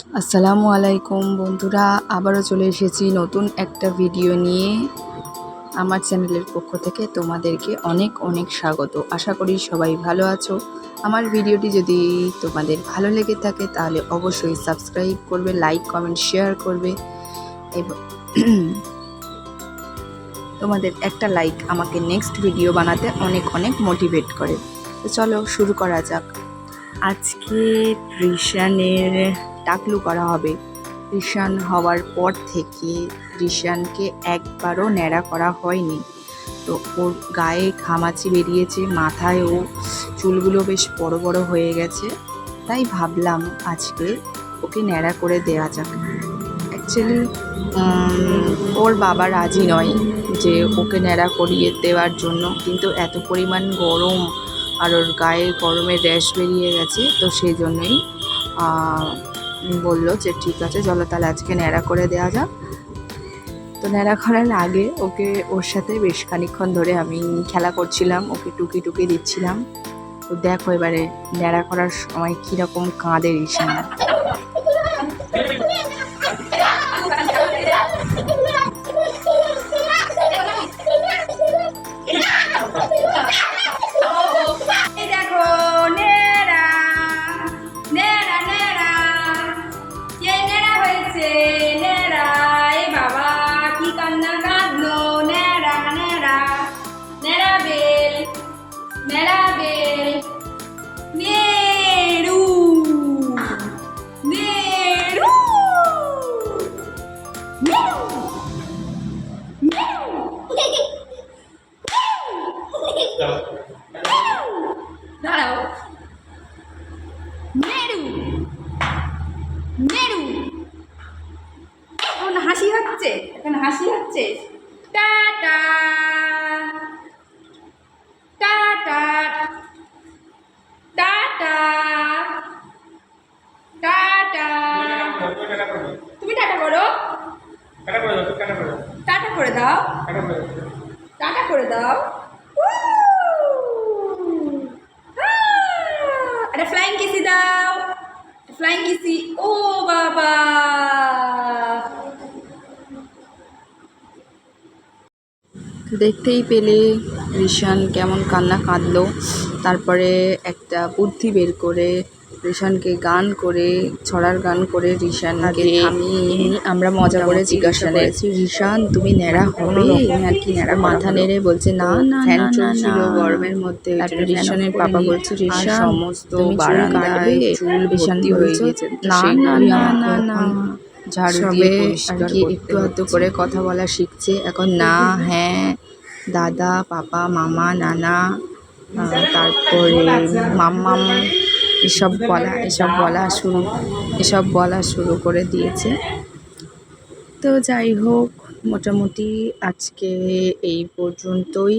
আসসালামু আলাইকুম বন্ধুরা, আবারও চলে এসেছি নতুন একটা ভিডিও নিয়ে। আমার চ্যানেলের পক্ষ থেকে তোমাদেরকে অনেক অনেক স্বাগত। আশা করি সবাই ভালো আছো। আমার ভিডিওটি যদি তোমাদের ভালো লেগে থাকে তাহলে অবশ্যই সাবস্ক্রাইব করবে, লাইক কমেন্ট শেয়ার করবে এবং তোমাদের একটা লাইক আমাকে নেক্সট ভিডিও বানাতে অনেক অনেক মোটিভেট করে। তো চলো শুরু করা যাক। আজকে রিশানের টাকলু করা হবে। রিশান হওয়ার পর থেকে রিশানকে একবারও ন্যাড়া করা হয়নি। তো ওর গায়ে ঘামাচি বেরিয়েছে, মাথায়ও চুলগুলো বেশ বড় বড় হয়ে গেছে। তাই ভাবলাম আজকে ওকে ন্যাড়া করে দেওয়া যাক। অ্যাকচুয়ালি ওর বাবা রাজি নয় যে ওকে ন্যাড়া করিয়ে দেওয়ার জন্য, কিন্তু এত পরিমাণ গরম আর ওর গায়ে গরমের র্যাশ বেরিয়ে গেছে, তো সেই জন্যই বললো যে ঠিক আছে চলো তাহলে আজকে ন্যাড়া করে দেওয়া যাক। তো ন্যাড়া করার আগে ওকে ওর সাথে বেশ খানিকক্ষণ ধরে আমি খেলা করছিলাম, ওকে টুকি টুকি দিচ্ছিলাম। তো দেখো এবারে ন্যাড়া করার সময় কীরকম কাঁদে রিশান। দাঁড়াও, মেরু মেরু। এখন হাসি হচ্ছে, এখন হাসি হচ্ছে। Tata tata tata tata. তুমি টাটা করো, টাটা করে দাও, টাটা করে দাও। আরে ফ্লাইং কিসি দাও, ফ্লাইং কিসি। ও বাবা, দেখতেই পেলে রিশান কেমন কান্না কাঁদলো। তারপরে একটা বুদ্ধি বের করে রিশানকে গান করে, ছড়ার গান করে রিশানকে থামিয়ে আমরা মজা করে জিজ্ঞাসা করেছি, রিশান তুমি ন্যাড়া হবে? আর কি ন্যাড়া মাথা নেড়ে বলছে না না, ফ্যান চলছিল গরমের মধ্যে। তারপরে রিশানের পাপা বলছে রিশান সমস্ত বারান্দায় চুল ভর্তি হয়ে গেছে, না না না না না, ঝাড়ু দিয়ে পরিষ্কার করতে একটু আধটু করে কথা বলা শিখছে এখন। না হ্যাঁ দাদা পাপা মামা নানা, তারপরে মাম্মাম, এসব বলা শুরু করে দিয়েছে। তো যাই হোক, মোটামুটি আজকে এই পর্যন্তই।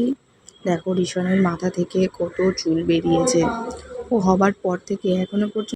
দেখো রিশানের মাথা থেকে কত চুল বেরিয়েছে। ও হবার পর থেকে এখনো পর্যন্ত